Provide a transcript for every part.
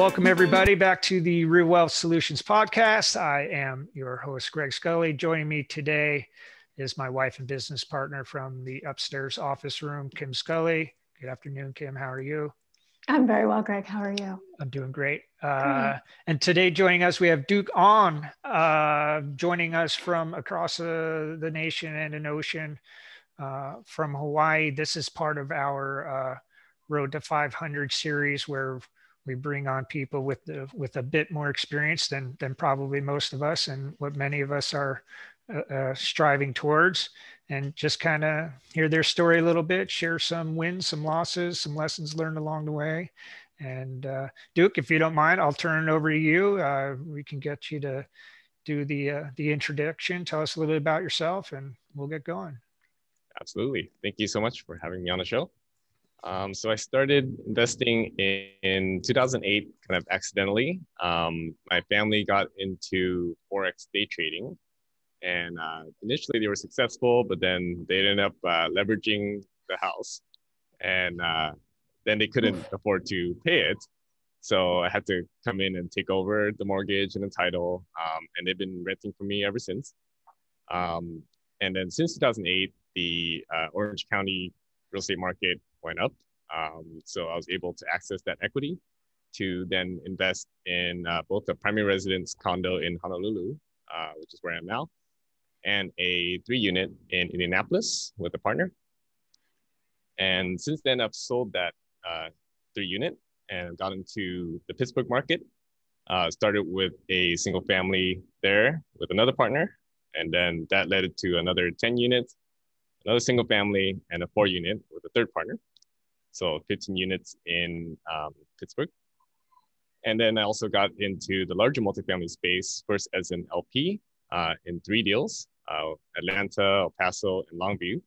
Welcome, everybody, back to the Real Wealth Solutions podcast. I am your host, Greg Scully. Joining me today is my wife and business partner from the upstairs office room, Kim Scully. Good afternoon, Kim. How are you? I'm very well, Greg. How are you? I'm doing great. And today joining us, we have Duc Ong joining us from across the nation and an ocean from Hawaii. This is part of our Road to 500 series where we bring on people with a bit more experience than probably most of us and what many of us are striving towards, and just kind of hear their story a little bit, share some wins, some losses, some lessons learned along the way. And Duc, if you don't mind, I'll turn it over to you. We can get you to do the introduction. Tell us a little bit about yourself and we'll get going. Absolutely. Thank you so much for having me on the show. So I started investing in 2008 kind of accidentally. My family got into Forex day trading, and initially they were successful, but then they ended up leveraging the house, and then they couldn't afford to pay it. So I had to come in and take over the mortgage and the title, and they've been renting for me ever since. And then since 2008, the Orange County real estate market went up. So I was able to access that equity to then invest in both a primary residence condo in Honolulu, which is where I am now, and a 3-unit in Indianapolis with a partner. And since then, I've sold that 3-unit and got into the Pittsburgh market. Started with a single family there with another partner, and then that led to another 10 units, another single family, and a 4-unit with a third partner. So 15 units in Pittsburgh. And then I also got into the larger multifamily space, first as an LP in 3 deals, Atlanta, El Paso, and Longview.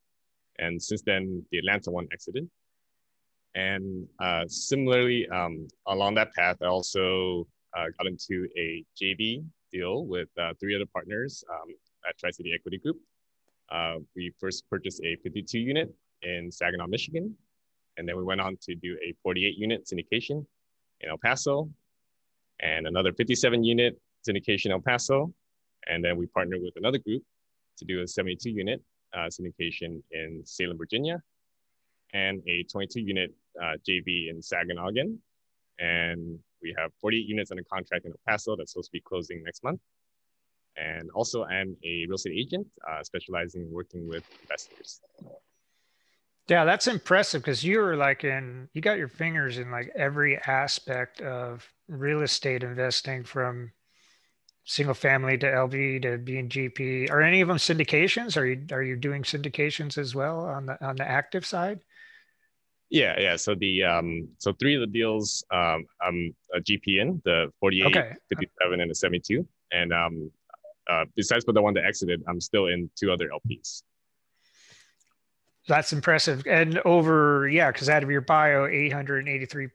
And since then, the Atlanta one exited. And similarly, along that path, I also got into a JV deal with 3 other partners at Tri-City Equity Group. We first purchased a 52-unit in Saginaw, Michigan. And then we went on to do a 48-unit syndication in El Paso and another 57-unit syndication in El Paso. And then we partnered with another group to do a 72-unit syndication in Salem, Virginia, and a 22-unit JV in Saginaw again. And we have 48 units under contract in El Paso that's supposed to be closing next month. And also I'm a real estate agent specializing in working with investors. Yeah, that's impressive because you got your fingers in like every aspect of real estate investing, from single family to LV to being GP. Are any of them syndications? Are you doing syndications as well on the active side? Yeah. So 3 of the deals I'm a GP in, the 48, okay, 57, and the 72. And besides for the one that exited, I'm still in 2 other LPs. That's impressive. And because out of your bio, 883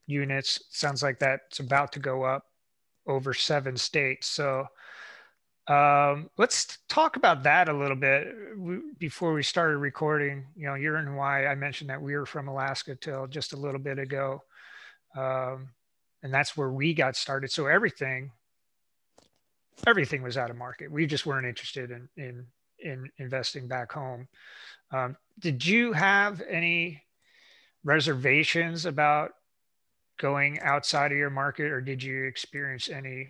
units, sounds like that's about to go up over 7 states. So let's talk about that a little bit. Before we started recording, you're in Hawaii. I mentioned that we were from Alaska till just a little bit ago. And that's where we got started. So everything was out of market. We just weren't interested in investing back home. Did you have any reservations about going outside of your market, or did you experience any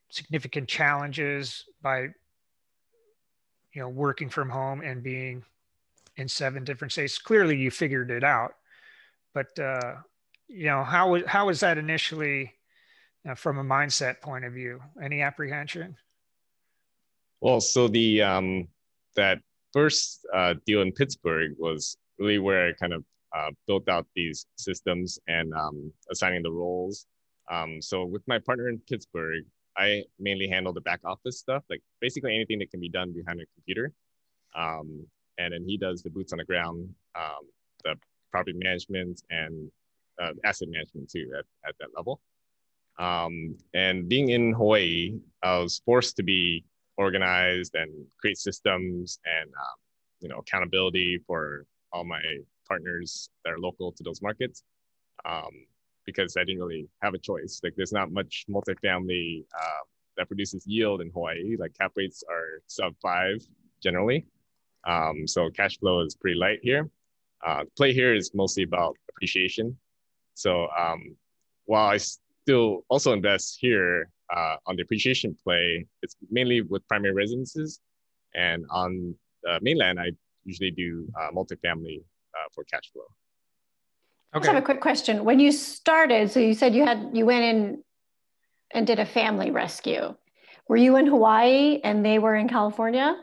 significant challenges by working from home and being in 7 different states? Clearly you figured it out, but how was that initially from a mindset point of view? Any apprehension? Well, so the that first deal in Pittsburgh was really where I kind of built out these systems and assigning the roles. So with my partner in Pittsburgh, I mainly handle the back office stuff, like basically anything that can be done behind a computer. And then he does the boots on the ground, the property management and asset management too at that level. And being in Hawaii, I was forced to be organized and create systems and accountability for all my partners that are local to those markets. because I didn't really have a choice. Like there's not much multifamily that produces yield in Hawaii. Like cap rates are sub 5 generally. So cash flow is pretty light here. Play here is mostly about appreciation. So while I still also invest here on the appreciation play, it's mainly with primary residences. And on the mainland, I usually do multifamily for cash flow. I just have a quick question. When you started, so you said you went in and did a family rescue. Were you in Hawaii and they were in California?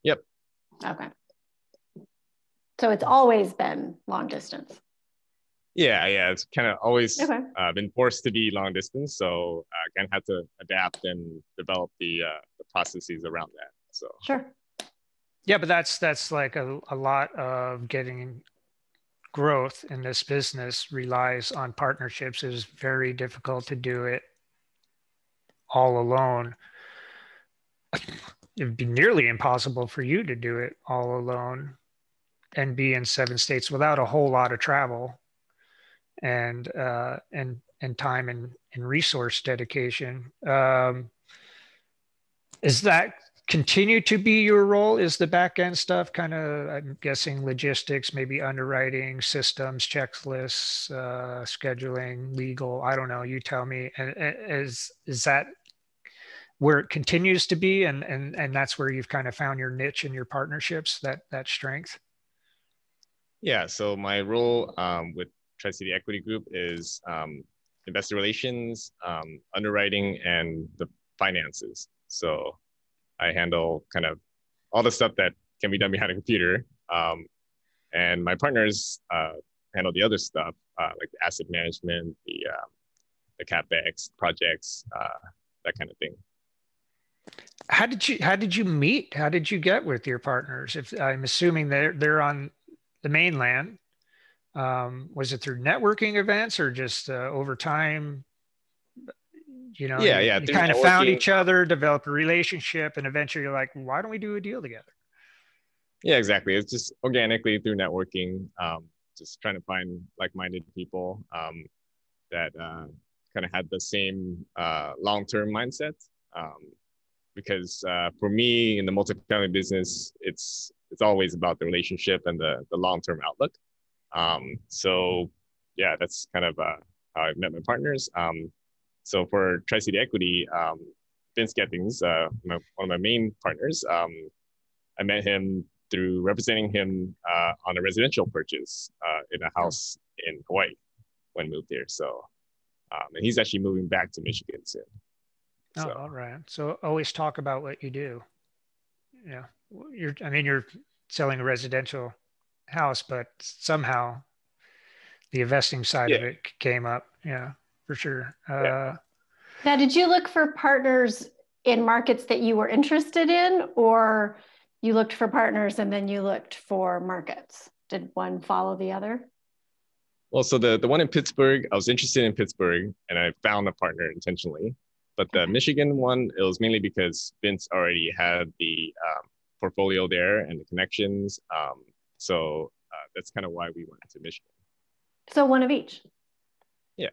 Yep. Okay. So it's always been long distance. Yeah. It's kind of always been forced to be long distance. So I kind of had to adapt and develop the processes around that. So sure. Yeah, but that's like a lot of getting growth in this business relies on partnerships. It is very difficult to do it all alone. It'd be nearly impossible for you to do it all alone and be in 7 states without a whole lot of travel and time and resource dedication. Is that continue to be your role? Is the back end stuff kind of, I'm guessing, logistics, maybe underwriting, systems, checklists, scheduling, legal? I don't know. You tell me. And is that where it continues to be, and that's where you've kind of found your niche in your partnerships, that strength? Yeah. So my role with Tri-City Equity Group is investor relations, underwriting, and the finances. So I handle kind of all the stuff that can be done behind a computer. And my partners handle the other stuff, like the asset management, the CapEx projects, that kind of thing. How did you meet? How did you get with your partners? If I'm assuming they're on the mainland, was it through networking events or just over time? You kind of found each other, developed a relationship, and eventually you're like, why don't we do a deal together? Yeah, exactly. It's just organically through networking, just trying to find like-minded people that kind of had the same long-term mindset. Because for me in the multifamily business, it's always about the relationship and the long-term outlook. So yeah, that's kind of how I met my partners. So for Tri-City Equity, Vince Gettings, one of my main partners, I met him through representing him on a residential purchase in a house in Hawaii when moved here. So, and he's actually moving back to Michigan soon. So. Oh, all right. So always talk about what you do. Yeah, you're selling a residential house, but somehow the investing side of it came up. Yeah, for sure. Now, did you look for partners in markets that you were interested in, or you looked for partners and then you looked for markets? Did one follow the other? Well, so the one in Pittsburgh, I was interested in Pittsburgh and I found a partner intentionally. But the Michigan one, it was mainly because Vince already had the portfolio there and the connections. So that's kind of why we went to Michigan. So one of each. Yeah.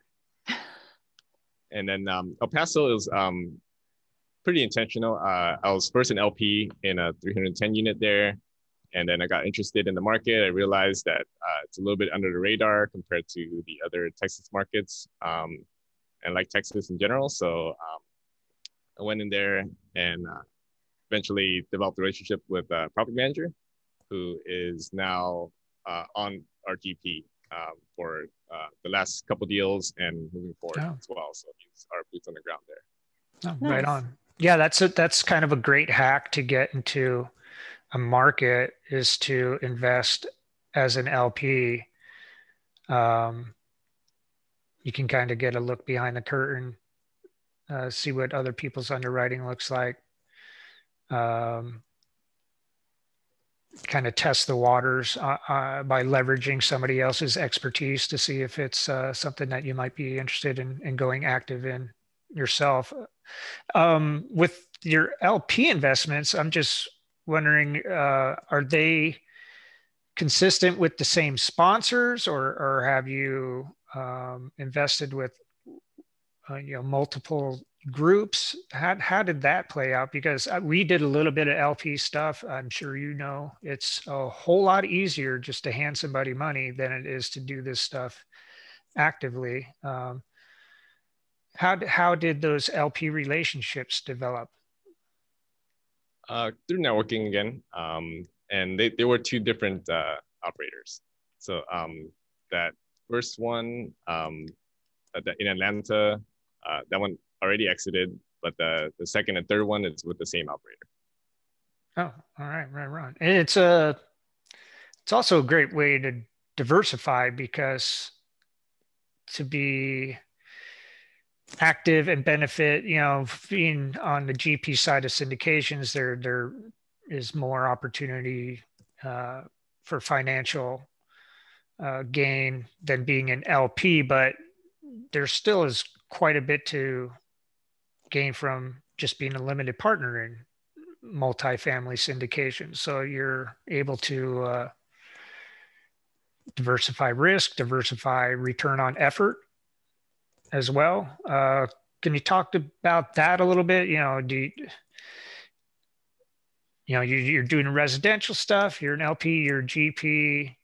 And then El Paso is pretty intentional. I was first an LP in a 310 unit there. And then I got interested in the market. I realized that it's a little bit under the radar compared to the other Texas markets. And like Texas in general. So I went in there and eventually developed a relationship with a property manager who is now on our GP for the last couple deals and moving forward as well. So he's our boots on the ground there. Oh, nice. Right on. Yeah, that's kind of a great hack to get into a market, is to invest as an LP. You can kind of get a look behind the curtain, see what other people's underwriting looks like, kind of test the waters by leveraging somebody else's expertise to see if it's something that you might be interested in going active in yourself. With your LP investments, I'm just wondering, are they consistent with the same sponsors, or have you invested with multiple groups. How did that play out? Because we did a little bit of LP stuff. I'm sure it's a whole lot easier just to hand somebody money than it is to do this stuff actively. How did those LP relationships develop? Through networking again, and they were two different operators. So that first one in Atlanta, that one already exited, but the second and third one is with the same operator. Oh, all right. And it's also a great way to diversify, because to be active and benefit, being on the GP side of syndications, there is more opportunity for financial gain than being an LP, but there still is quite a bit to gain from just being a limited partner in multifamily syndication. So you're able to diversify risk, diversify return on effort as well. Can you talk about that a little bit? You're doing residential stuff, you're an LP, you're a GP.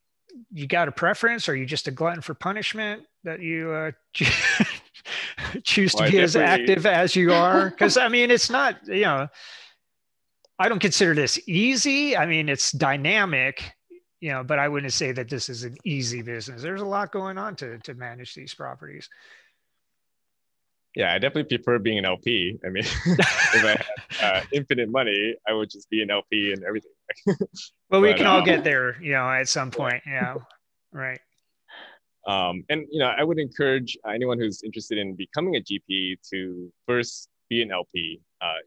You got a preference? Or are you just a glutton for punishment that you choose to be as active as you are? Because it's not, I don't consider this easy. It's dynamic, but I wouldn't say that this is an easy business. There's a lot going on to manage these properties. Yeah, I definitely prefer being an LP. If I had infinite money, I would just be an LP and everything. Well, we can all get there, at some point. Yeah, right. And I would encourage anyone who's interested in becoming a GP to first be an LP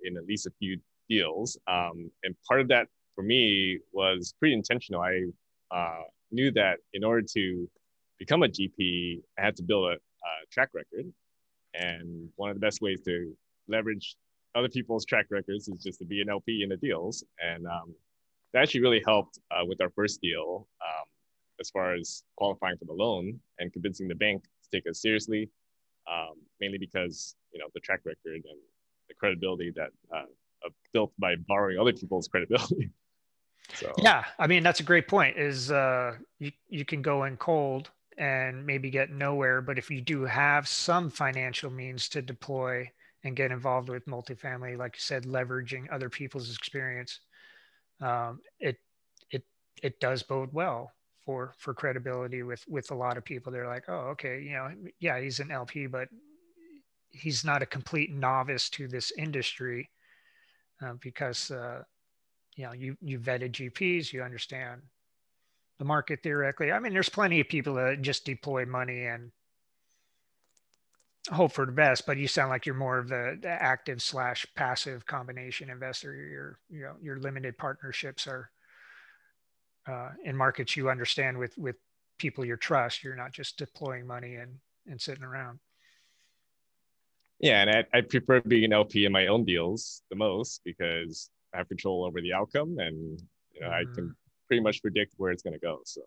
in at least a few deals. And part of that for me was pretty intentional. I knew that in order to become a GP, I had to build a track record. And one of the best ways to leverage other people's track records is just to be an LP in the deals. And that actually really helped with our first deal as far as qualifying for the loan and convincing the bank to take us seriously, mainly because, the track record and the credibility that built by borrowing other people's credibility. So yeah, that's a great point, is you can go in cold and maybe get nowhere. But if you do have some financial means to deploy and get involved with multifamily, like you said, leveraging other people's experience, it does bode well for credibility with a lot of people. They're like, oh, okay, yeah, he's an LP, but he's not a complete novice to this industry, because you vetted GPs, you understand the market theoretically. There's plenty of people that just deploy money and hope for the best, but you sound like you're more of the active / passive combination investor. Your limited partnerships are in markets you understand with people you trust. You're not just deploying money and sitting around. Yeah, and I prefer being an LP in my own deals the most, because I have control over the outcome, and I can pretty much predict where it's going to go. So,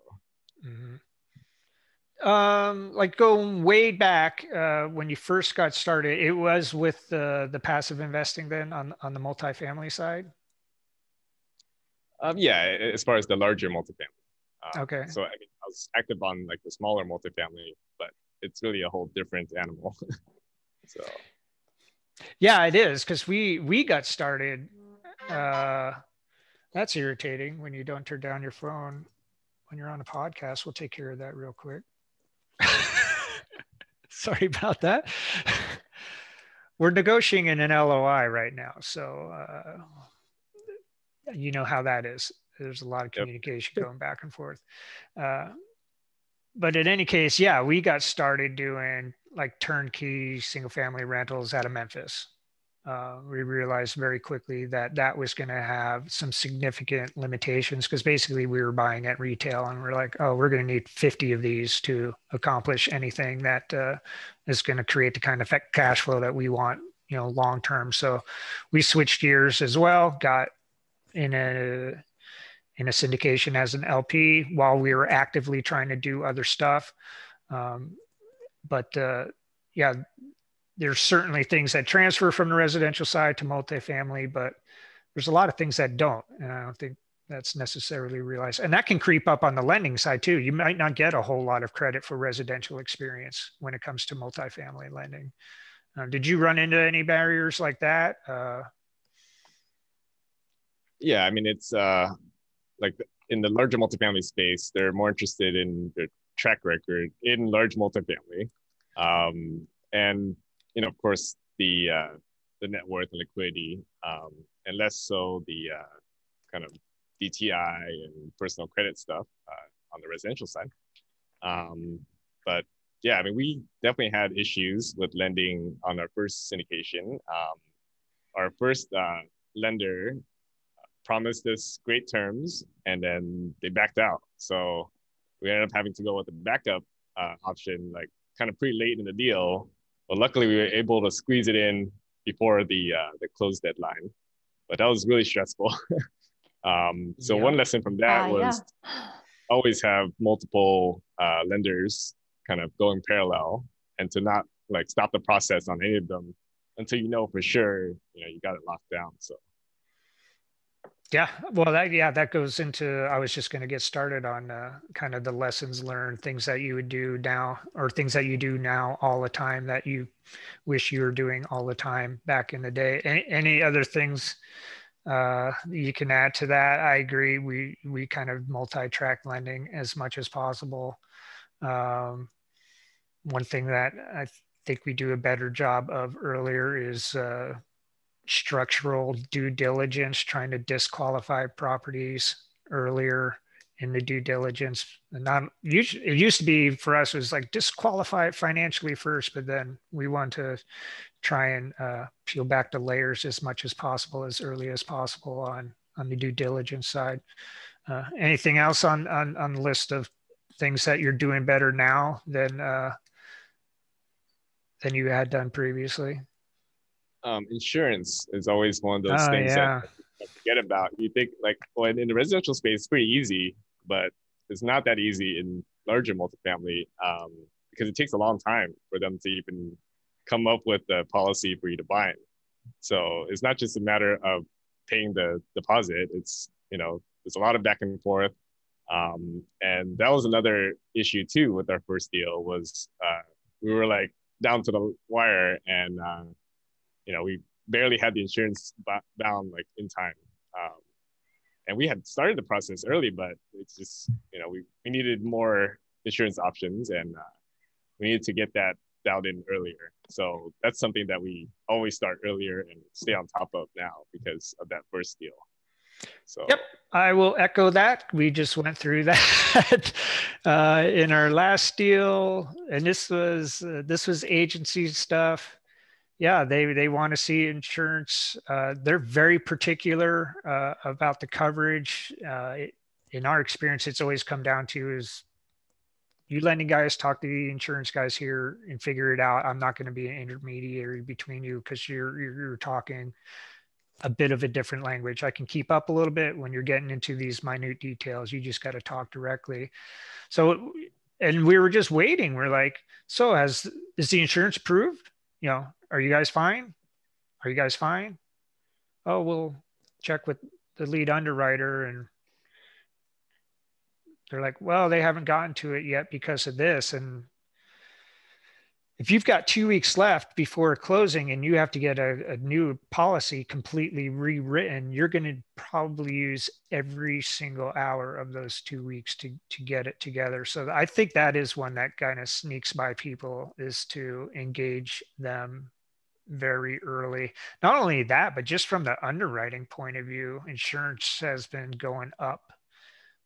like going way back when you first got started, it was with the passive investing then on the multifamily side. Yeah, as far as the larger multifamily. Okay. So I was active on like the smaller multifamily, but it's really a whole different animal. So. Yeah, it is, because we got started. That's irritating when you don't turn down your phone when you're on a podcast. We'll take care of that real quick. Sorry about that. We're negotiating an LOI right now, so you know how that is. There's a lot of communication going back and forth. But in any case, yeah, we got started doing like turnkey single family rentals out of Memphis. We realized very quickly that was going to have some significant limitations, because basically we were buying at retail, and we're like, oh, we're going to need 50 of these to accomplish anything that is going to create the kind of cash flow that we want, long term. So we switched gears as well, got in a syndication as an LP while we were actively trying to do other stuff. but yeah, there's certainly things that transfer from the residential side to multifamily, but there's a lot of things that don't. And I don't think that's necessarily realized. And that can creep up on the lending side too. You might not get a whole lot of credit for residential experience when it comes to multifamily lending. Did you run into any barriers like that? Yeah, I mean, it's like in the larger multifamily space, they're more interested in their track record in large multifamily. And, you know, of course, the net worth and liquidity, and less so the kind of DTI and personal credit stuff on the residential side. But yeah, I mean, we definitely had issues with lending on our first syndication. Our first lender promised us great terms, and then they backed out. So we ended up having to go with the backup option, like kind of pretty late in the deal. But luckily, we were able to squeeze it in before the close deadline. But that was really stressful. So one lesson from that was always have multiple lenders kind of going parallel, and to not like stop the process on any of them until you know for sure you got it locked down. So yeah, well, that goes into, I was just going to get started on kind of the lessons learned, things that you would do now, or things that you do now all the time that you wish you were doing all the time back in the day. Any other things you can add to that? I agree. We kind of multi-track lending as much as possible. One thing that I think we do a better job of earlier is structural due diligence, trying to disqualify properties earlier in the due diligence. And not usually, it used to be for us, it was like disqualify it financially first, but then we want to try and peel back the layers as much as possible, as early as possible on the due diligence side. Anything else on the list of things that you're doing better now than you had done previously? Insurance is always one of those things that I forget about. You think like, well, in the residential space, it's pretty easy, but it's not that easy in larger multifamily because it takes a long time for them to even come up with a policy for you to buy it. So it's not just a matter of paying the deposit. It's, there's a lot of back and forth. And that was another issue too with our first deal was we were like down to the wire, and we barely had the insurance bound like in time. And we had started the process early, but it's just, we needed more insurance options, and we needed to get that dialed in earlier. So that's something that we always start earlier and stay on top of now because of that first deal. So yep, I will echo that. We just went through that in our last deal, and this was agency stuff. Yeah, they want to see insurance. They're very particular about the coverage. In our experience, it's always come down to is you lending guys talk to the insurance guys here and figure it out. I'm not going to be an intermediary between you because you're talking a bit of a different language. I can keep up a little bit when you're getting into these minute details. You just got to talk directly. So, and we were just waiting. We're like, so is the insurance approved? Are you guys fine? Are you guys fine? Oh, we'll check with the lead underwriter. And they're like, well, they haven't gotten to it yet because of this. And if you've got 2 weeks left before closing and you have to get a new policy completely rewritten, you're going to probably use every single hour of those 2 weeks to get it together. So I think that is one that kind of sneaks by people, is to engage them very early. Not only that, but just from the underwriting point of view, insurance has been going up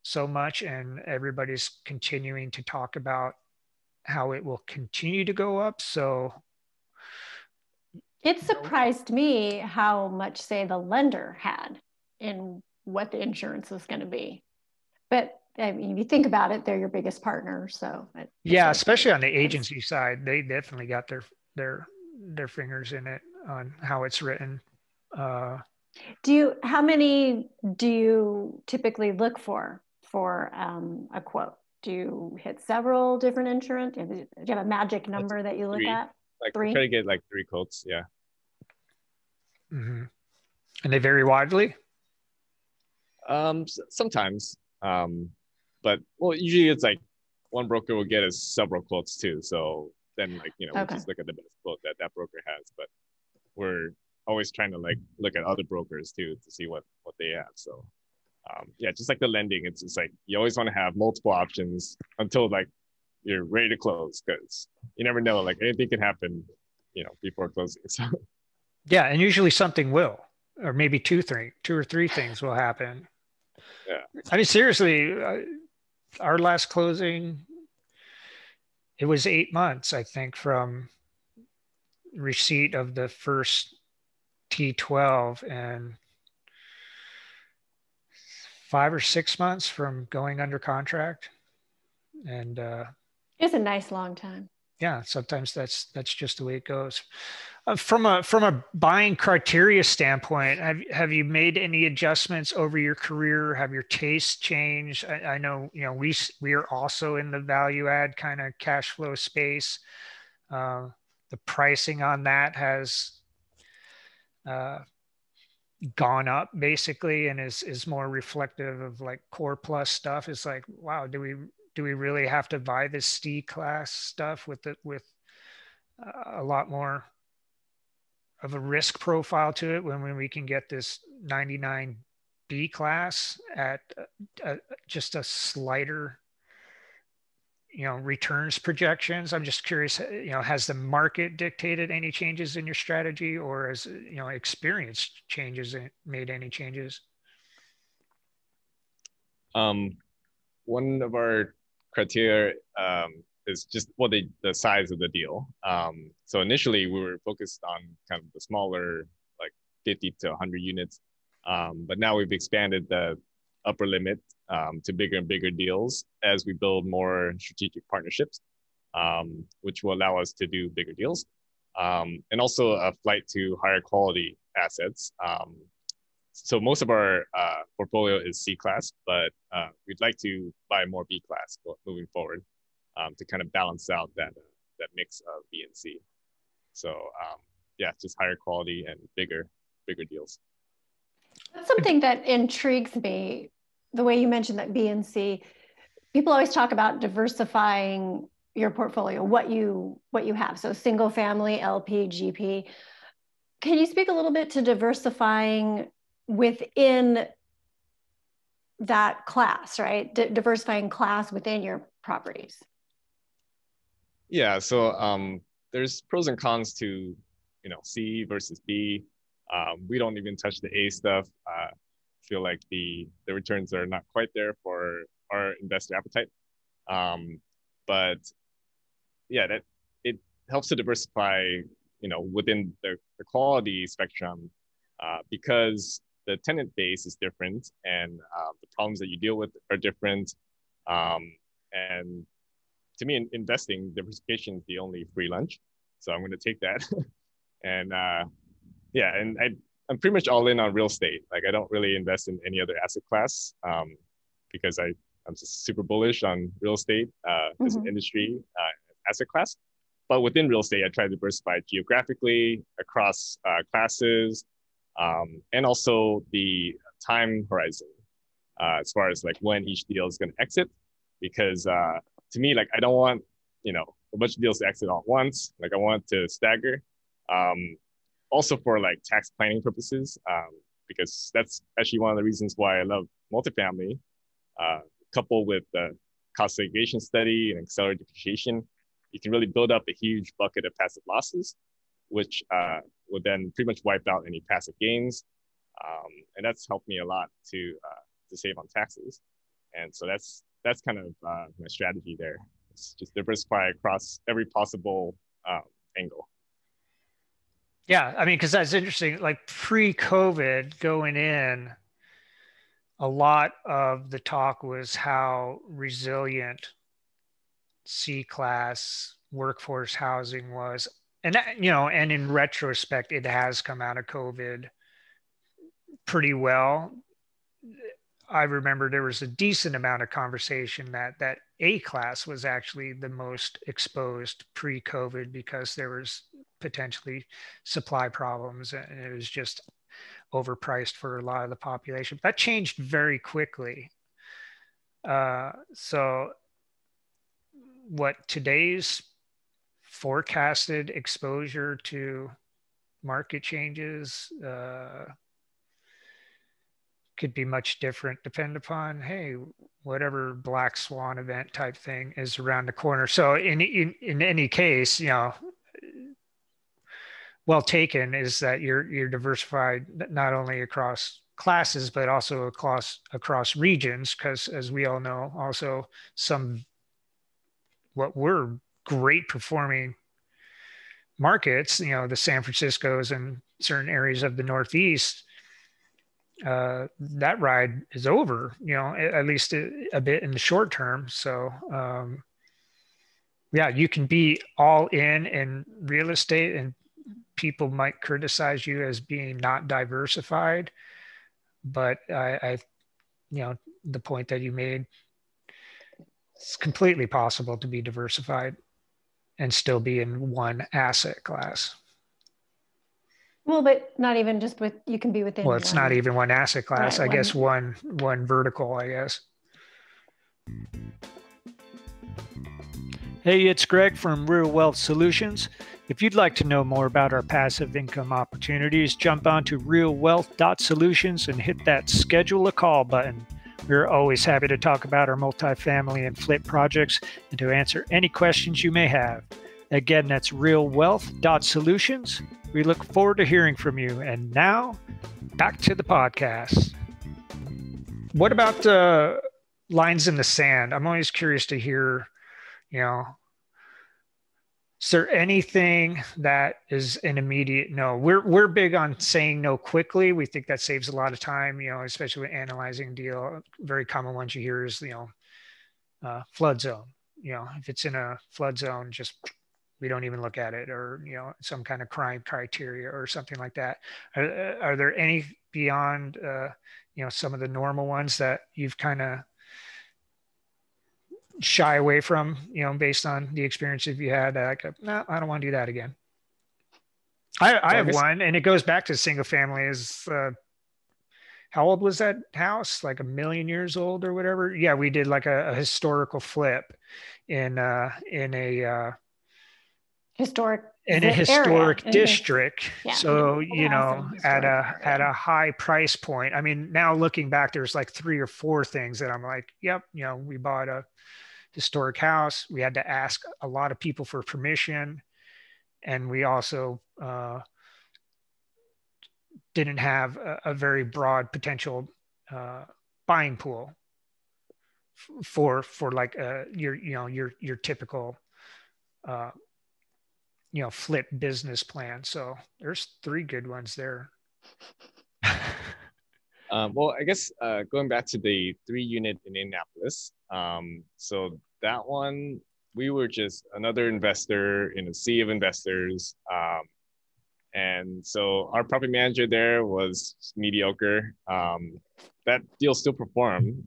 so much, and everybody's continuing to talk about how it will continue to go up. So it surprised me how much say the lender had in what the insurance was going to be. But I mean, if you think about it, they're your biggest partner. So yeah, especially on the agency side, they definitely got their fingers in it on how it's written. How many do you typically look for a quote? Do you hit several different insurance? Do you have a magic number that you look three. at? Like Three? try to get like 3 quotes. Yeah. Mm-hmm. And they vary widely? Sometimes. But well, usually it's like one broker will get us several quotes too. So then like, we just look at the best quote that that broker has. But we're always trying to like look at other brokers too to see what they have. So yeah, just like the lending, it's just like you always want to have multiple options until like you're ready to close, because you never know, like anything can happen, before closing. So Yeah, and usually something will, or maybe two or three things will happen. yeah. I mean, seriously, our last closing, it was 8 months, I think, from receipt of the first T12 and 5 or 6 months from going under contract. And it's a nice long time. Yeah, sometimes that's just the way it goes. From a buying criteria standpoint, have you made any adjustments over your career? Have your tastes changed? I know we are also in the value add kind of cash flow space. The pricing on that has gone up basically, and is more reflective of like core plus stuff. It's like, wow, do we really have to buy this C class stuff with a lot more of a risk profile to it when we can get this 99 B class at just a slighter returns projections? I'm just curious, has the market dictated any changes in your strategy, or has experience changes made any changes? One of our criteria is just the size of the deal. So initially we were focused on kind of the smaller, like 50 to 100 units, but now we've expanded the upper limit to bigger and bigger deals as we build more strategic partnerships, which will allow us to do bigger deals, and also a flight to higher quality assets. So most of our portfolio is C class, but we'd like to buy more B class moving forward, to kind of balance out that mix of B and C. So yeah, just higher quality and bigger deals. That's something that intrigues me. The way you mentioned that B and C, people always talk about diversifying your portfolio, what you have. So single family, LP, GP. Can you speak a little bit to diversifying within that class, right? Diversifying class within your properties. Yeah, so there's pros and cons to C versus B. We don't even touch the A stuff. Feel like the returns are not quite there for our investor appetite. But yeah, that it helps to diversify, within the quality spectrum, because the tenant base is different, and the problems that you deal with are different. And to me, in investing, diversification is the only free lunch. So I'm going to take that. And yeah, and I'm pretty much all in on real estate. Like I don't really invest in any other asset class, because I'm just super bullish on real estate as an industry, asset class. But within real estate, I try to diversify geographically across classes, and also the time horizon, as far as like when each deal is going to exit. Because to me, like I don't want a bunch of deals to exit all at once. Like I want to stagger. Also for like tax planning purposes, because that's actually one of the reasons why I love multifamily, coupled with the cost segregation study and accelerated depreciation. You can really build up a huge bucket of passive losses, which would then pretty much wipe out any passive gains. And that's helped me a lot to save on taxes. And so that's kind of my strategy there. It's just diversify across every possible angle. Yeah, I mean, because that's interesting. Like pre-COVID going in, a lot of the talk was how resilient C-class workforce housing was. And that, and in retrospect, it has come out of COVID pretty well. I remember there was a decent amount of conversation that A class was actually the most exposed pre-COVID because there was potentially supply problems and it was just overpriced for a lot of the population. That changed very quickly. So what today's forecasted exposure to market changes could be much different depending upon, hey, whatever black swan event type thing is around the corner. So in any case, well taken is that you're diversified not only across classes but also across regions, because as we all know, also some what were great performing markets, the San Franciscos and certain areas of the Northeast, that ride is over, at least a bit in the short term. So, yeah, you can be all in real estate and people might criticize you as being not diversified. But the point that you made, it's completely possible to be diversified and still be in one asset class. Well, but not even just you can be within Well, it's not even one asset class. Right, I guess one vertical, I guess. Hey, it's Greg from Real Wealth Solutions. If you'd like to know more about our passive income opportunities, jump onto realwealth.solutions and hit that schedule a call button. We're always happy to talk about our multifamily and flip projects and to answer any questions you may have. Again, that's realwealth.solutions. We look forward to hearing from you. And now, back to the podcast. What about lines in the sand? I'm always curious to hear, is there anything that is an immediate no? We're big on saying no quickly. We think that saves a lot of time, especially with analyzing a deal. Very common ones you hear is, flood zone. If it's in a flood zone, just we don't even look at it, or some kind of crime criteria or something like that. Are there any beyond some of the normal ones that you've kind of shy away from, based on the experiences you had? Like, no, I don't want to do that again. I have one, and it goes back to single family. Is how old was that house? Like 1,000,000 years old or whatever? Yeah, we did like a historical flip in a historic district. Yeah. So, at a high price point. I mean, now looking back, there's like 3 or 4 things that I'm like, yep, we bought a historic house. We had to ask a lot of people for permission. And we also didn't have a very broad potential buying pool for like your typical flip business plan. So there's 3 good ones there. Well, I guess going back to the 3-unit in Indianapolis. So that one, we were just another investor in a sea of investors. And so our property manager there was mediocre. That deal still performed,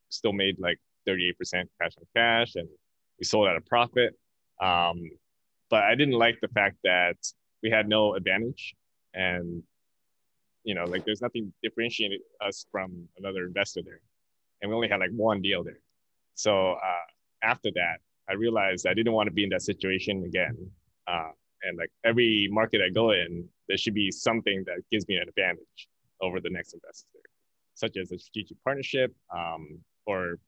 still made like 38% cash on cash, and we sold at a profit. But I didn't like the fact that we had no advantage, and like there's nothing differentiating us from another investor there, and we only had like 1 deal there. So after that, I realized I didn't want to be in that situation again. And like every market I go in, there should be something that gives me an advantage over the next investor, such as a strategic partnership, or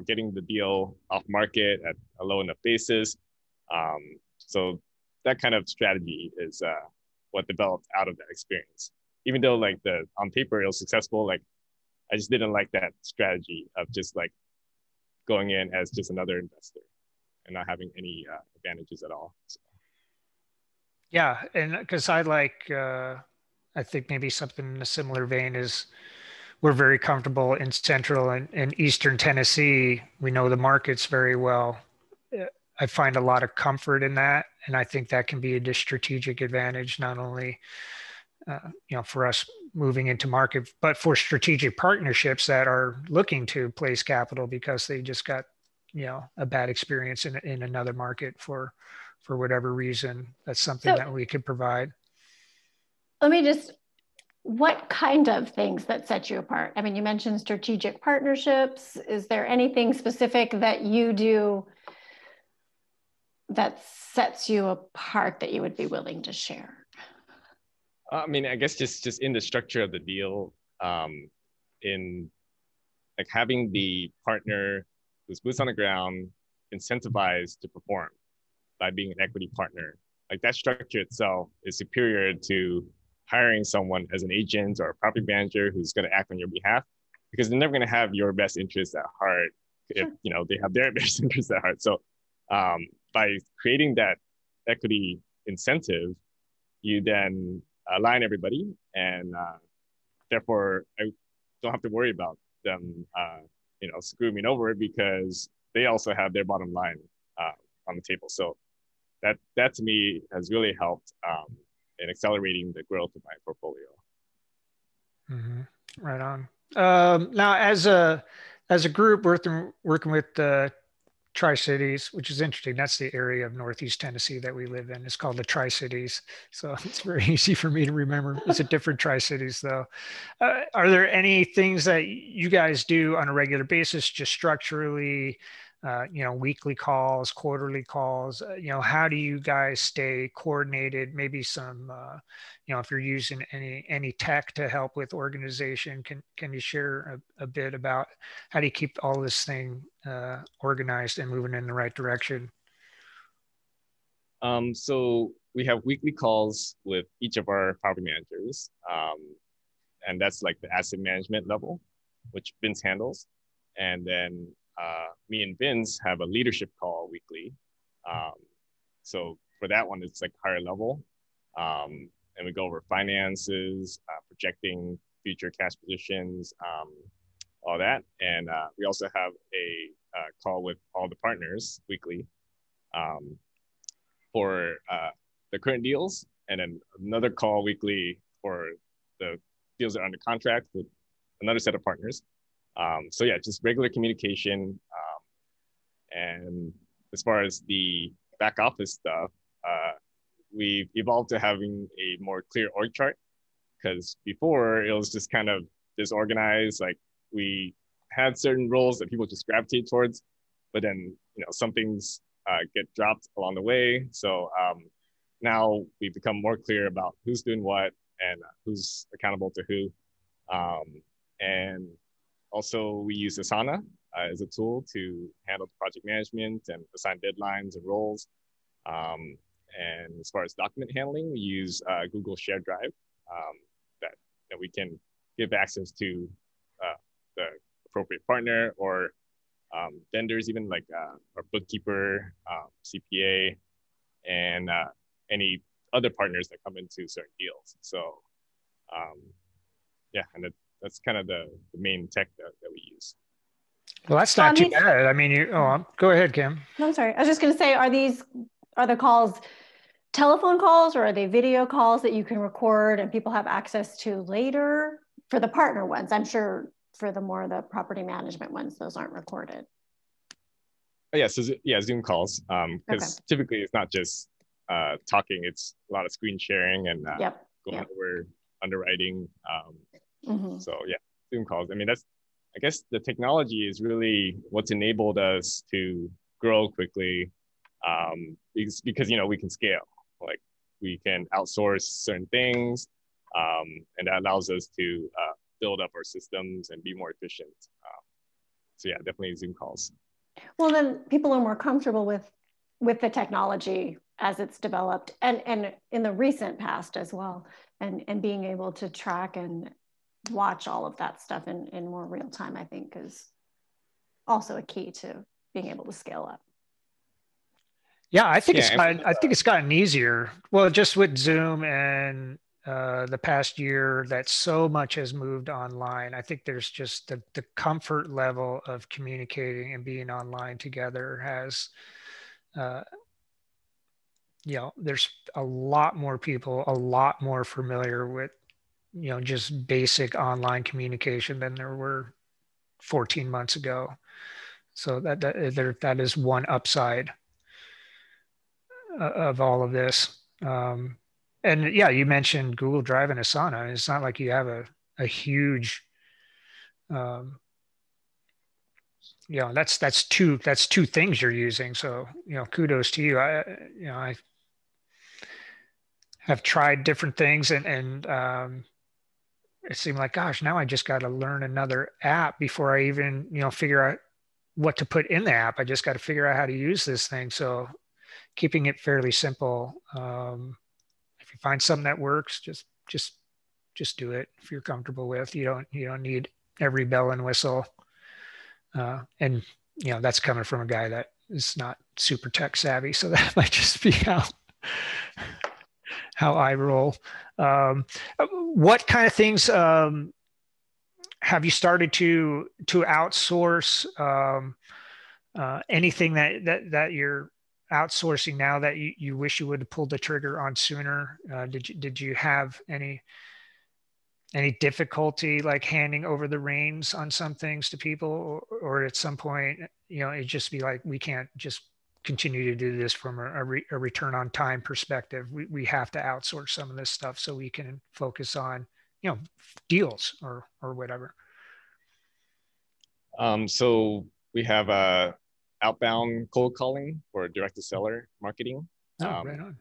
getting the deal off market at a low enough basis. So that kind of strategy is what developed out of that experience. Even though like on paper it was successful, like I just didn't like that strategy of just like going in as just another investor and not having any advantages at all. So. Yeah, and because I think maybe something in a similar vein is we're very comfortable in central and eastern Tennessee. We know the markets very well. I find a lot of comfort in that, and I think that can be a strategic advantage, not only for us moving into market, but for strategic partnerships that are looking to place capital because they just got, a bad experience in another market for whatever reason, that's something So that we could provide. let me just, what kind of things that set you apart? I mean, you mentioned strategic partnerships. Is there anything specific that you do that sets you apart that you would be willing to share? I mean, I guess just in the structure of the deal, in like having the partner who's boots on the ground incentivized to perform by being an equity partner. Like that structure itself is superior to hiring someone as an agent or a property manager who's going to act on your behalf, because they're never going to have your best interests at heart if they have their best interests at heart. So by creating that equity incentive, you then align everybody, and therefore I don't have to worry about them screwing me over, because they also have their bottom line on the table. So that to me has really helped in accelerating the growth of my portfolio. Mm-hmm. Right on. Now, as a group working with the Tri-Cities, which is interesting. That's the area of Northeast Tennessee that we live in. It's called the Tri-Cities. So it's very easy for me to remember. It's a different Tri-Cities though. Are there any things that you guys do on a regular basis, just structurally, weekly calls, quarterly calls? How do you guys stay coordinated? Maybe some, if you're using any tech to help with organization, can you share a bit about how do you keep all this thing organized and moving in the right direction? So we have weekly calls with each of our property managers, and that's like the asset management level, which Vince handles. And then me and Vince have a leadership call weekly. So for that one, it's like higher level. And we go over finances, projecting future cash positions, all that. And we also have a call with all the partners weekly for the current deals, and then another call weekly for the deals that are under contract with another set of partners. So yeah, just regular communication. And as far as the back office stuff, we've evolved to having a more clear org chart, because before it was just kind of disorganized. Like we had certain roles that people just gravitate towards, but then some things get dropped along the way. So now we've become more clear about who's doing what and who's accountable to who. And also we use Asana as a tool to handle project management and assign deadlines and roles. And as far as document handling, we use Google Shared Drive that we can give access to the appropriate partner or vendors, even like our bookkeeper, CPA, and any other partners that come into certain deals. So yeah, and that's kind of the main tech that we use. Well, that's not too bad. I mean, go ahead, Kim. No, I'm sorry. I was just going to say, are the calls telephone calls, or are they video calls that you can record and people have access to later for the partner ones? I'm sure for the property management ones, those aren't recorded. Yeah, so yeah, Zoom calls, because typically it's not just talking, it's a lot of screen sharing and going over underwriting. So yeah, Zoom calls. I mean, I guess the technology is really what's enabled us to grow quickly, because we can scale. Like we can outsource certain things, and that allows us to build up our systems and be more efficient. So yeah, definitely Zoom calls. Well, then people are more comfortable with the technology as it's developed, and in the recent past as well, and being able to track and watch all of that stuff in more real time, I think is also a key to being able to scale up. Yeah, I think it's gotten easier. Well, just with Zoom and the past year, that so much has moved online. I think there's just the comfort level of communicating and being online together has, there's a lot more people, a lot more familiar with just basic online communication than there were 14 months ago. So that is one upside of all of this. And yeah, you mentioned Google Drive and Asana. It's not like you have a huge, that's two things you're using. So kudos to you. I have tried different things, and it seemed like, gosh, now I just got to learn another app before I even figure out what to put in the app. I just got to figure out how to use this thing. So keeping it fairly simple. If you find something that works, just do it. If you're comfortable with, you don't need every bell and whistle. And that's coming from a guy that is not super tech savvy, so that might just be how I roll. What kind of things have you started to outsource? Anything that you're outsourcing now that you wish you would have pulled the trigger on sooner? Did you have any difficulty like handing over the reins on some things to people, or at some point it just be like, we can't just continue to do this from a return on time perspective. We have to outsource some of this stuff so we can focus on deals or whatever. So we have outbound cold calling for direct to seller marketing. Right on.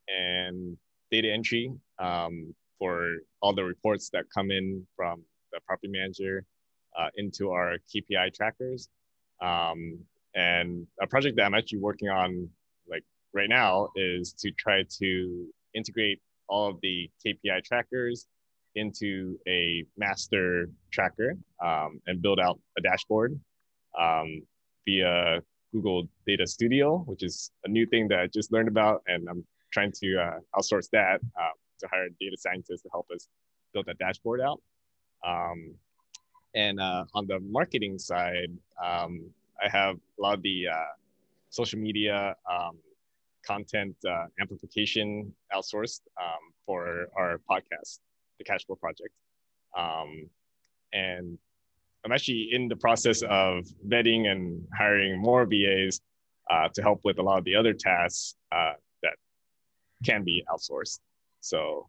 And data entry for all the reports that come in from the property manager into our KPI trackers. And a project that I'm actually working on like right now is to try to integrate all of the KPI trackers into a master tracker and build out a dashboard via Google Data Studio, which is a new thing that I just learned about, and I'm trying to outsource that to hire data scientists to help us build that dashboard out. And on the marketing side, I have a lot of the social media content amplification outsourced for our podcast, the Cash Flow Project. And I'm actually in the process of vetting and hiring more VAs to help with a lot of the other tasks that can be outsourced. So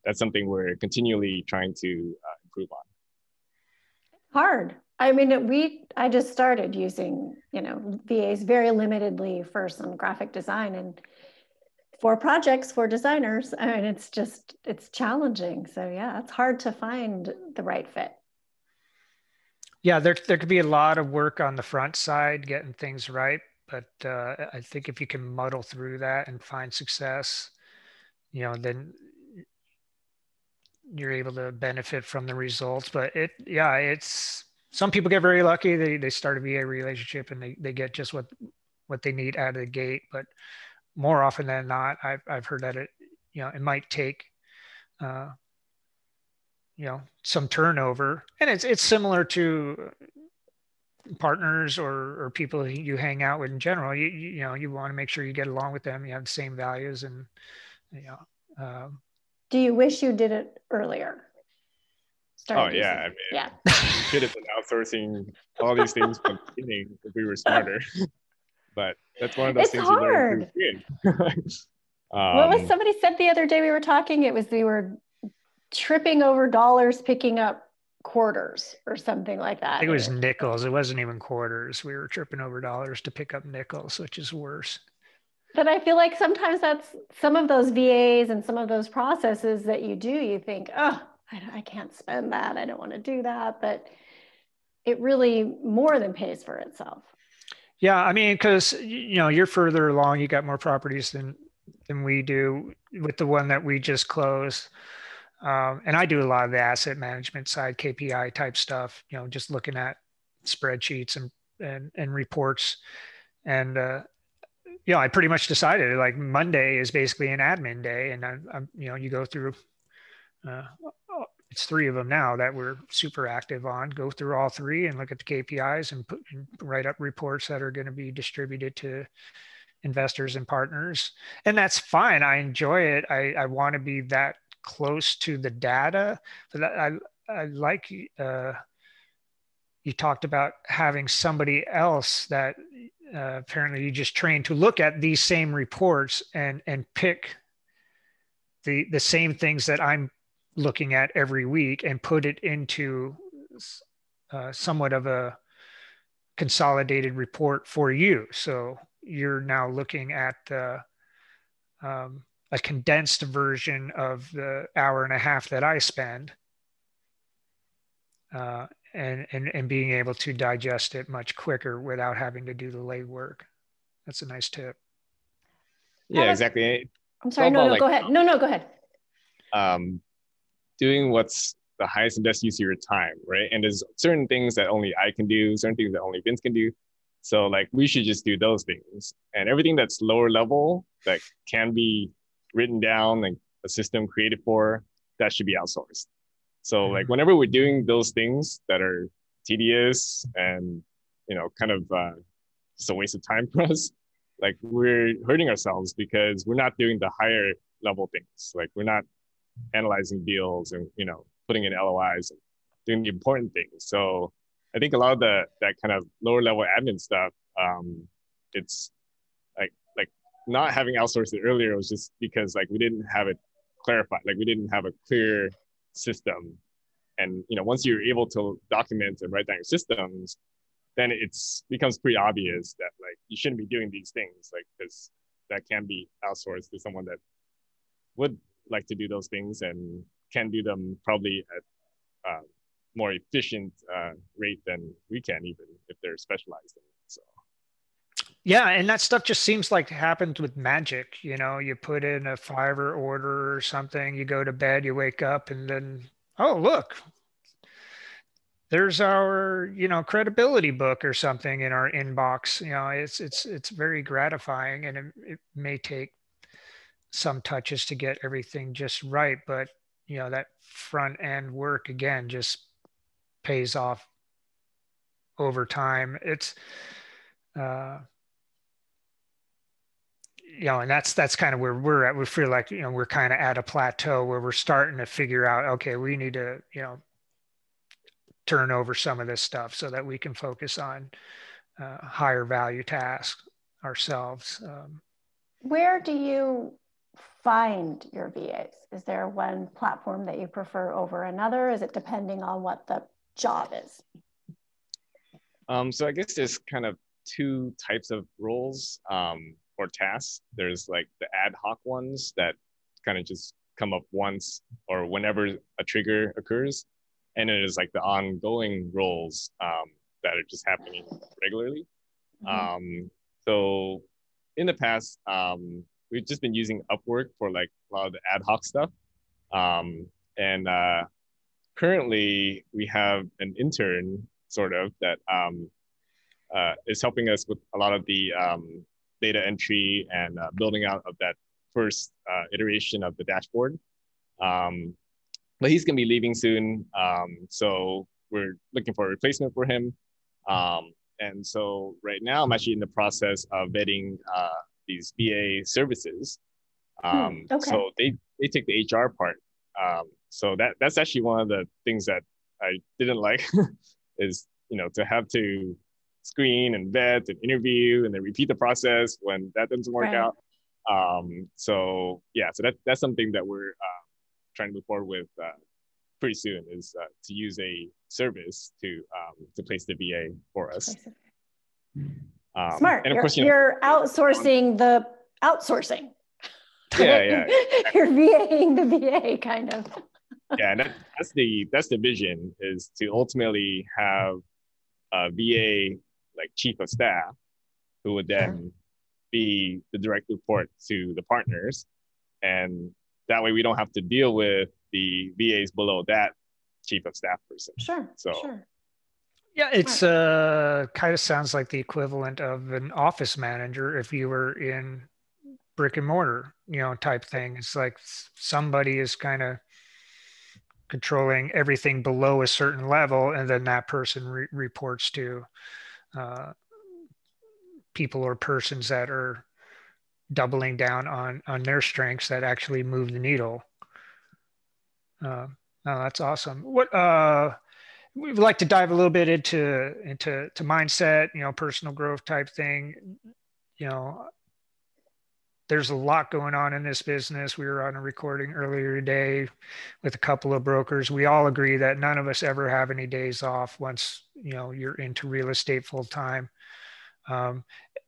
that's something we're continually trying to improve on. Hard. I mean, I just started using, VAs very limitedly for some graphic design and for projects for designers. I mean, it's challenging. So yeah, it's hard to find the right fit. Yeah, there could be a lot of work on the front side, getting things right. But I think if you can muddle through that and find success, then you're able to benefit from the results. But it's some people get very lucky. They start a VA relationship and they get just what they need out of the gate. But more often than not, I've heard that it might take some turnover, and it's similar to partners or people you hang out with in general. You want to make sure you get along with them. You have the same values, and do you wish you did it earlier? I mean, yeah. We could have been outsourcing all these things from the beginning if we were smarter. But that's one of those things hard. You learn through. What was somebody said the other day we were talking? It was we were tripping over dollars picking up quarters or something like that. I think it was nickels. It wasn't even quarters. We were tripping over dollars to pick up nickels, which is worse. But I feel like sometimes that's some of those VAs and some of those processes that you do, you think, oh, I can't spend that. I don't want to do that. But it really more than pays for itself. Yeah, I mean, because you're further along, you got more properties than we do with the one that we just closed. And I do a lot of the asset management side, KPI type stuff, just looking at spreadsheets and reports. And, I pretty much decided like Monday is basically an admin day. And I'm you go through, it's 3 of them now that we're super active on, go through all 3 and look at the KPIs and write up reports that are going to be distributed to investors and partners. And that's fine. I enjoy it. I want to be that close to the data. But I like you talked about having somebody else that apparently you just trained to look at these same reports and pick the same things that I'm looking at every week and put it into somewhat of a consolidated report for you. So you're now looking at a condensed version of the hour and a half that I spend, and being able to digest it much quicker without having to do the legwork. That's a nice tip. Yeah, exactly. I'm sorry. No, go ahead. No, go ahead. Doing what's the highest and best use of your time, right? And there's certain things that only I can do, certain things that only Vince can do. So like we should just do those things. And everything that's lower level that can be written down and a system created for, that should be outsourced. So like whenever we're doing those things that are tedious and, you know, kind of just a waste of time for us, like we're hurting ourselves because we're not doing the higher level things. Like we're not analyzing deals and, you know, putting in LOIs and doing the important things. So I think a lot of that kind of lower level admin stuff, it's like not having outsourced it earlier was just because like we didn't have it clarified, like we didn't have a clear system. And you know, once you're able to document and write down your systems, then it's becomes pretty obvious that like you shouldn't be doing these things, like because that can be outsourced to someone that would like to do those things and can do them probably at more efficient rate than we can, even if they're specialized in it. So yeah, and that stuff just seems like it happens with magic. You know, you put in a Fiverr order or something, you go to bed, you wake up, and then, oh, look, there's our, you know, credibility book or something in our inbox. You know, it's very gratifying, and it may take some touches to get everything just right, but you know, that front end work again just pays off over time. It's you know, and that's kind of where we're at. We feel like, you know, we're kind of at a plateau where we're starting to figure out, okay, we need to, you know, turn over some of this stuff so that we can focus on higher value tasks ourselves. Where do you find your VAs? Is there one platform that you prefer over another? Is it depending on what the job is? So I guess there's kind of two types of roles or tasks. There's like the ad hoc ones that kind of just come up once or whenever a trigger occurs. And then there's like the ongoing roles that are just happening regularly. So in the past, we've just been using Upwork for like a lot of the ad hoc stuff. And currently we have an intern sort of that is helping us with a lot of the data entry and building out of that first iteration of the dashboard. But he's going to be leaving soon. So we're looking for a replacement for him. And so right now I'm actually in the process of vetting these VA services. Okay. So they take the HR part. So that's actually one of the things that I didn't like is, you know, to have to screen and vet and interview and then repeat the process when that doesn't work out. So yeah, so that's something that we're trying to move forward with pretty soon is to use a service to place the VA for us. Smart. And of course, you're outsourcing the outsourcing. Yeah. You're VAing the VA kind of. Yeah, and that's the vision, is to ultimately have a VA like chief of staff who would then be the direct report to the partners, and that way we don't have to deal with the VAs below that chief of staff person. Sure. Yeah, it's kind of sounds like the equivalent of an office manager if you were in brick and mortar, you know, type thing. It's like somebody is kind of controlling everything below a certain level, and then that person reports to people or persons that are doubling down on their strengths that actually move the needle. No, that's awesome. What we'd like to dive a little bit into mindset, personal growth type thing. You know, there's a lot going on in this business. We were on a recording earlier today with a couple of brokers. We all agree that none of us ever have any days off once, you're into real estate full time.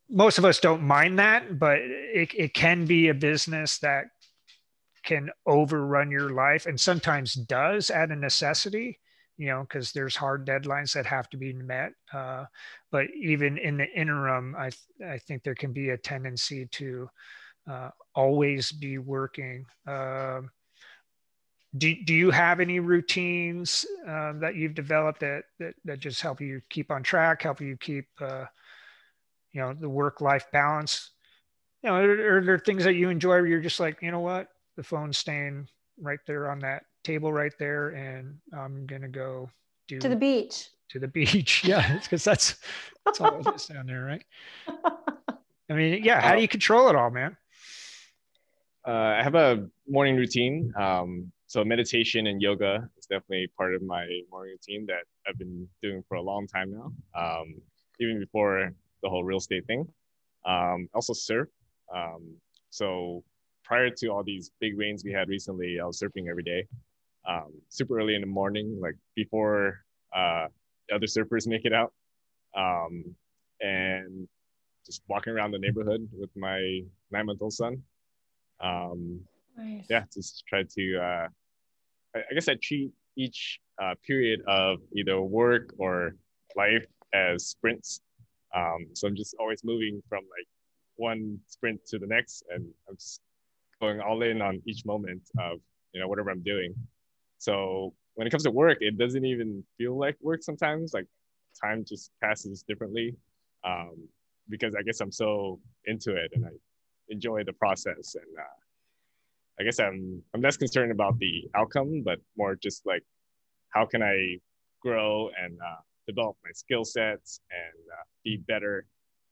Most of us don't mind that, but it can be a business that can overrun your life and sometimes does at a necessity, because there's hard deadlines that have to be met. But even in the interim, I think there can be a tendency to always be working. Do you have any routines that you've developed that just help you keep on track, help you keep the work-life balance? Are there things that you enjoy where you're just like, you know what, the phone's staying right there on that table right there, and I'm gonna go to the beach. To the beach, yeah, because that's all it is down there, right? I mean, yeah. How do you control it all, man? I have a morning routine. So meditation and yoga is definitely part of my morning routine that I've been doing for a long time now, even before the whole real estate thing. Also surf. So prior to all these big rains we had recently, I was surfing every day, super early in the morning, like before the other surfers make it out, and just walking around the neighborhood with my 9-month-old son. Nice. Yeah, just try to, I guess I treat each period of either work or life as sprints. So I'm just always moving from like one sprint to the next, and I'm just going all in on each moment of, whatever I'm doing. So when it comes to work, it doesn't even feel like work sometimes. Like time just passes differently, because I guess I'm so into it and I enjoy the process. And I guess I'm less concerned about the outcome, but more just like how can I grow and develop my skill sets and be better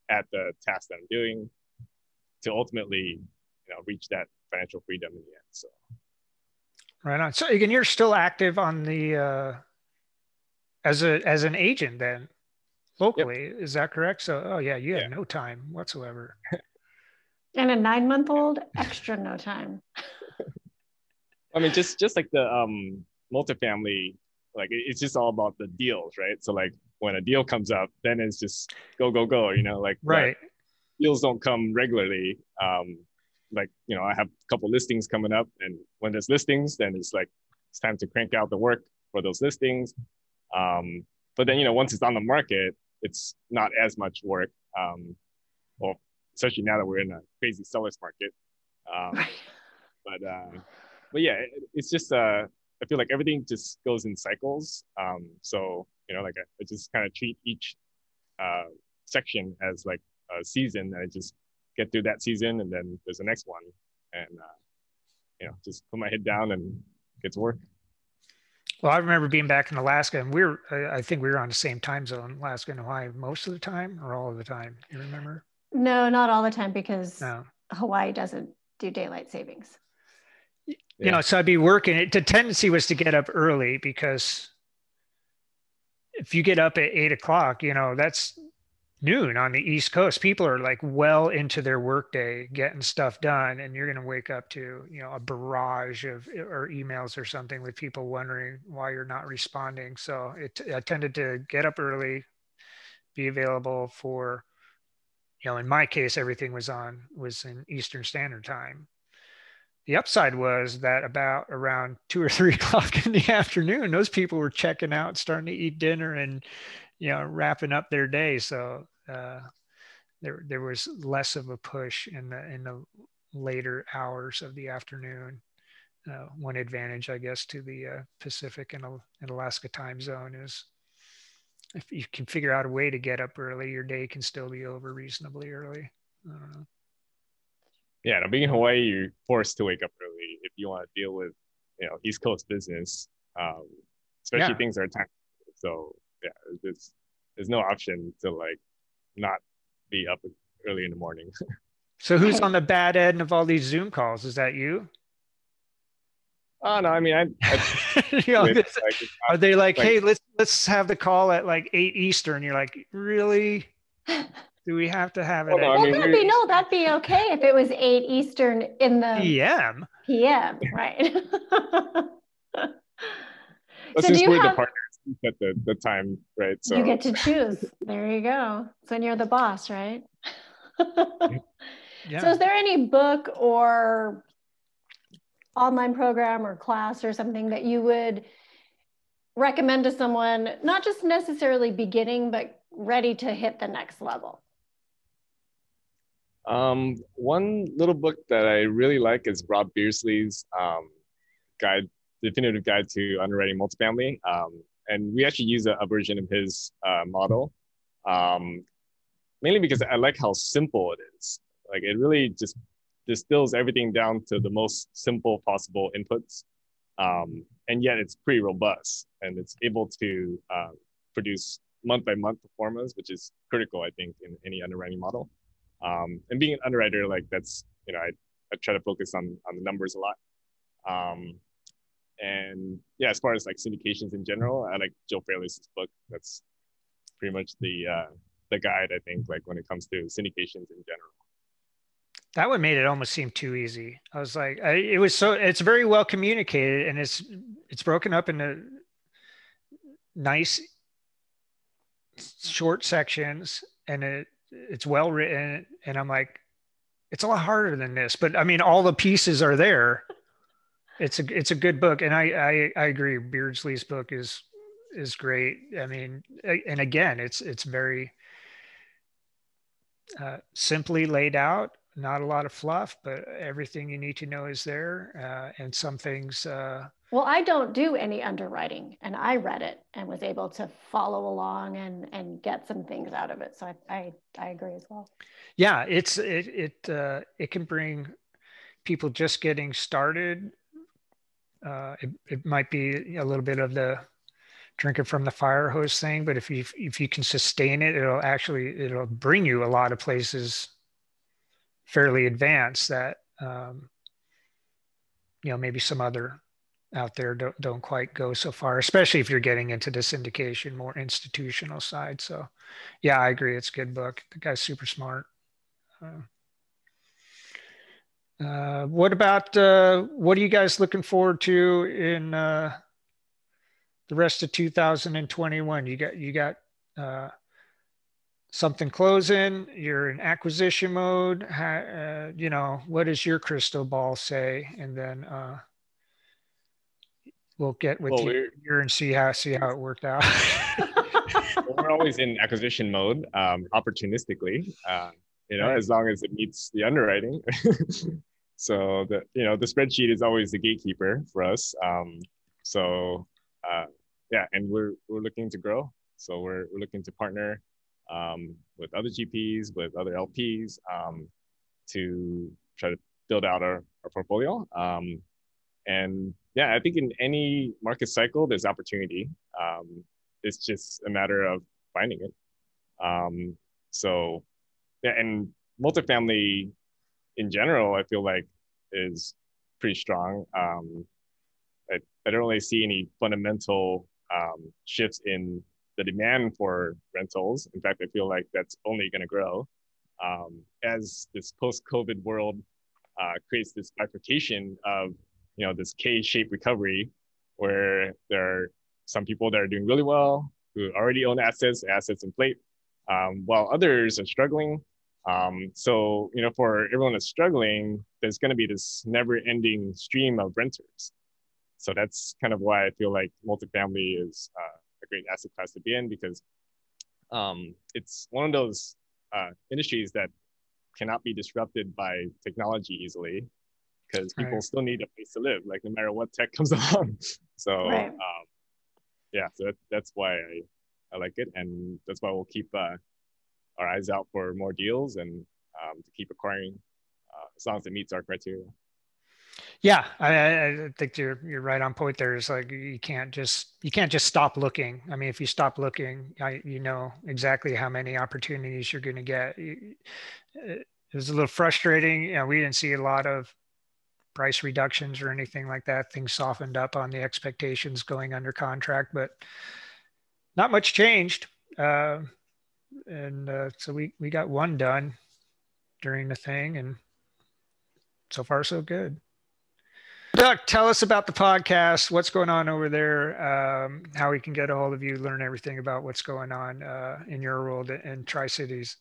at the task that I'm doing to ultimately, reach that financial freedom in the end. So, right on. So again, you're still active on the as an agent then locally, yep. Is that correct? So, oh yeah, you have no time whatsoever. And a 9-month-old, extra no time. I mean, just like the multifamily, like it's just all about the deals, right? So like when a deal comes up, then it's just go, like right. Deals don't come regularly. Like, I have a couple listings coming up, and when there's listings, then it's like, it's time to crank out the work for those listings. But then, once it's on the market, it's not as much work. Well, especially now that we're in a crazy seller's market. But yeah, it's just, I feel like everything just goes in cycles. So, like I just kind of treat each section as like a season, and I just get through that season, and then there's the next one, and just put my head down and get to work. Well, I remember being back in Alaska, and I think we were on the same time zone, Alaska and Hawaii, most of the time or all of the time. You remember? No, not all the time, because Hawaii doesn't do daylight savings. So I'd be working. The tendency was to get up early, because if you get up at 8 o'clock, that's noon on the East Coast. People are like well into their workday getting stuff done, and you're going to wake up to a barrage of or emails or something with people wondering why you're not responding. So I tended to get up early, be available for, in my case, everything was in Eastern Standard Time. The upside was that about around 2 or 3 o'clock in the afternoon, those people were checking out, starting to eat dinner, and wrapping up their day. So there was less of a push in the later hours of the afternoon. One advantage, I guess, to the Pacific and Alaska time zone is if you can figure out a way to get up early, your day can still be over reasonably early. I don't know. Yeah, now being in Hawaii, you're forced to wake up early if you want to deal with, East Coast business, especially things that are time. So yeah, there's no option to like not be up early in the morning. So who's on the bad end of all these Zoom calls? Is that you? Oh no, I mean, You know, like it's are they like, not, like, hey, let's have the call at like 8 Eastern? You're like, really? Do we have to have oh it no, at I Well, mean, 8 we're Eastern that'd be okay if it was 8 Eastern in the PM? PM, right? but So do since you we're the have, partners, we set the time, right? you So get to choose. There you go. It's when you're the boss, right? So Yeah. is there any book or online program or class or something that you would recommend to someone, not just necessarily beginning, but ready to hit the next level? one little book that I really like is Rob Beersley's guide, definitive guide to underwriting multifamily. And we actually use a version of his model, um, mainly because I like how simple it is. Like it really just distills everything down to the most simple possible inputs, and yet it's pretty robust and it's able to produce month by month performance, which is critical, I think, in any underwriting model. And being an underwriter, like that's, I try to focus on the numbers a lot. Um, and yeah, as far as like syndications in general, I like Joe Fairless's book. That's pretty much the guide, I think, like when it comes to syndications in general. That one made it almost seem too easy. I was like, it's very well communicated and it's broken up into nice short sections and it's well written. And I'm like, it's a lot harder than this, but I mean, all the pieces are there. It's a good book. And I agree. Beardsley's book is great. I mean, and again, it's very simply laid out, not a lot of fluff, but everything you need to know is there. And some things. Well, I don't do any underwriting, and I read it and was able to follow along and get some things out of it. So I agree as well. Yeah, it can bring people just getting started. It might be a little bit of the drinking from the fire hose thing, but if you can sustain it, it'll bring you a lot of places fairly advanced that maybe some other out there don't quite go so far, especially if you're getting into the syndication, more institutional side. So yeah, I agree. It's a good book. The guy's super smart. What are you guys looking forward to in the rest of 2021? You got something closing, you're in acquisition mode. What does your crystal ball say? And then we'll get with Well, you we're here and see how it worked out. we're always in acquisition mode, opportunistically. Right. As long as it meets the underwriting. So the spreadsheet is always the gatekeeper for us. So yeah, and we're looking to grow. So we're looking to partner with other GPs, with other LPs, to try to build out our portfolio. And yeah, I think in any market cycle, there's opportunity. It's just a matter of finding it. So yeah, and multifamily in general, I feel like is pretty strong. I don't really see any fundamental shifts in the demand for rentals. In fact, I feel like that's only going to grow as this post-COVID world creates this bifurcation of this K-shaped recovery, where there are some people that are doing really well who already own assets inflate, while others are struggling. So for everyone that's struggling, there's going to be this never-ending stream of renters. So that's kind of why I feel like multifamily is a great asset class to be in, because it's one of those industries that cannot be disrupted by technology easily, because people Right. still need a place to live, like no matter what tech comes along. So Right. yeah, so that's why I like it, and that's why we'll keep our eyes out for more deals and to keep acquiring as long as it meets our criteria. Yeah, I think you're right on point there. It's like you can't just stop looking. I mean, if you stop looking, you know exactly how many opportunities you're going to get. It was a little frustrating. We didn't see a lot of price reductions or anything like that. Things softened up on the expectations going under contract, but not much changed. So we got one done during the thing, and so far so good. Duc, tell us about the podcast. What's going on over there? How we can get a hold of you, learn everything about what's going on in your world in Tri-Cities.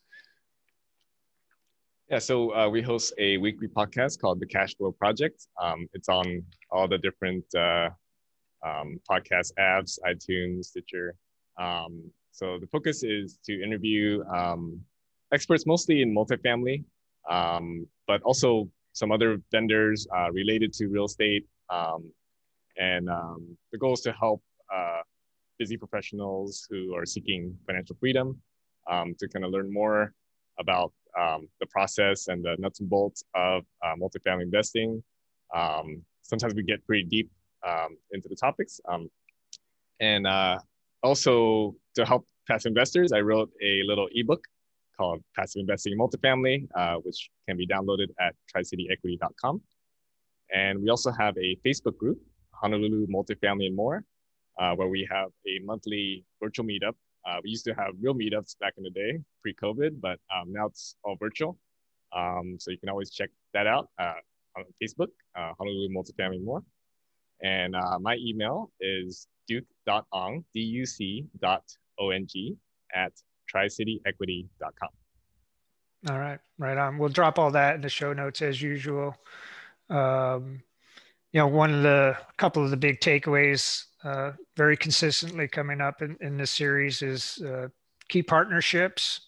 Yeah, so we host a weekly podcast called The Cash Flow Project. It's on all the different podcast apps, iTunes, Stitcher. So the focus is to interview experts mostly in multifamily, but also some other vendors related to real estate. The goal is to help busy professionals who are seeking financial freedom to kind of learn more about the process and the nuts and bolts of multifamily investing. Sometimes we get pretty deep into the topics. Also to help passive investors, I wrote a little ebook called Passive Investing in Multifamily, which can be downloaded at tricityequity.com. And we also have a Facebook group, Honolulu Multifamily and More, where we have a monthly virtual meetup. We used to have real meetups back in the day, pre-COVID, but now it's all virtual. So you can always check that out on Facebook, Honolulu Multifamily and More. And my email is duc.ong, duc.ong at tricityequity.com. All right, right on. We'll drop all that in the show notes as usual. Couple of the big takeaways very consistently coming up in this series is key partnerships,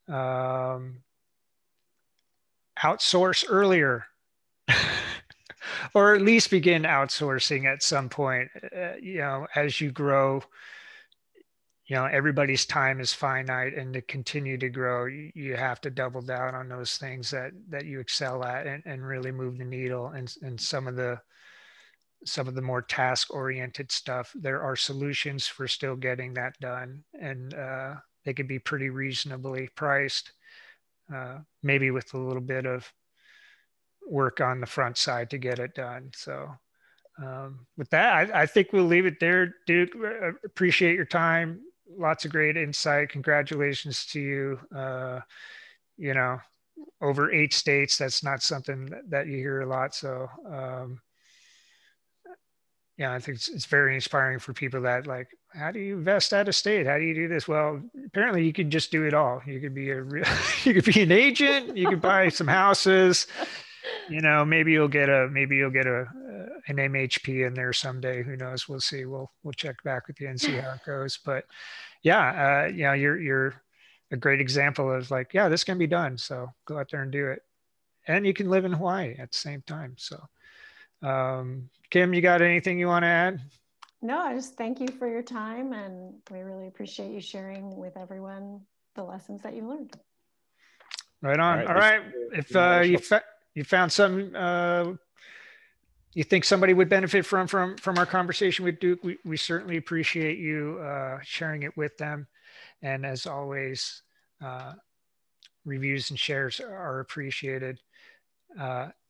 outsource earlier, or at least begin outsourcing at some point. As you grow, everybody's time is finite, and to continue to grow, you have to double down on those things that you excel at and really move the needle. And some of the more task-oriented stuff, there are solutions for still getting that done, and they could be pretty reasonably priced, maybe with a little bit of work on the front side to get it done. So with that, I think we'll leave it there. Duc, appreciate your time. Lots of great insight. Congratulations to you. Over 8 states, that's not something that you hear a lot. So I think it's very inspiring for people that like, how do you invest out of state? How do you do this? Well, apparently you could just do it all. You could be you could be an agent. You could buy some houses. Maybe you'll get an MHP in there someday. Who knows? We'll see. We'll check back with you and see how it goes. But you're a great example of like, yeah, this can be done. So go out there and do it. And you can live in Hawaii at the same time. So Kim, you got anything you want to add? No, I just thank you for your time, and we really appreciate you sharing with everyone the lessons that you learned. Right on. All right. If you found some you think somebody would benefit from our conversation with Duc, we certainly appreciate you sharing it with them. And as always, reviews and shares are appreciated.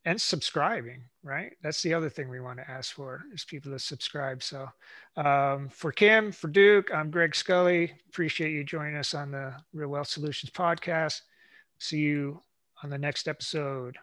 And subscribing, right? That's the other thing we want to ask for, is people to subscribe. So for Kim, for Duc, I'm Greg Scully. Appreciate you joining us on the Real Wealth Solutions podcast. See you on the next episode.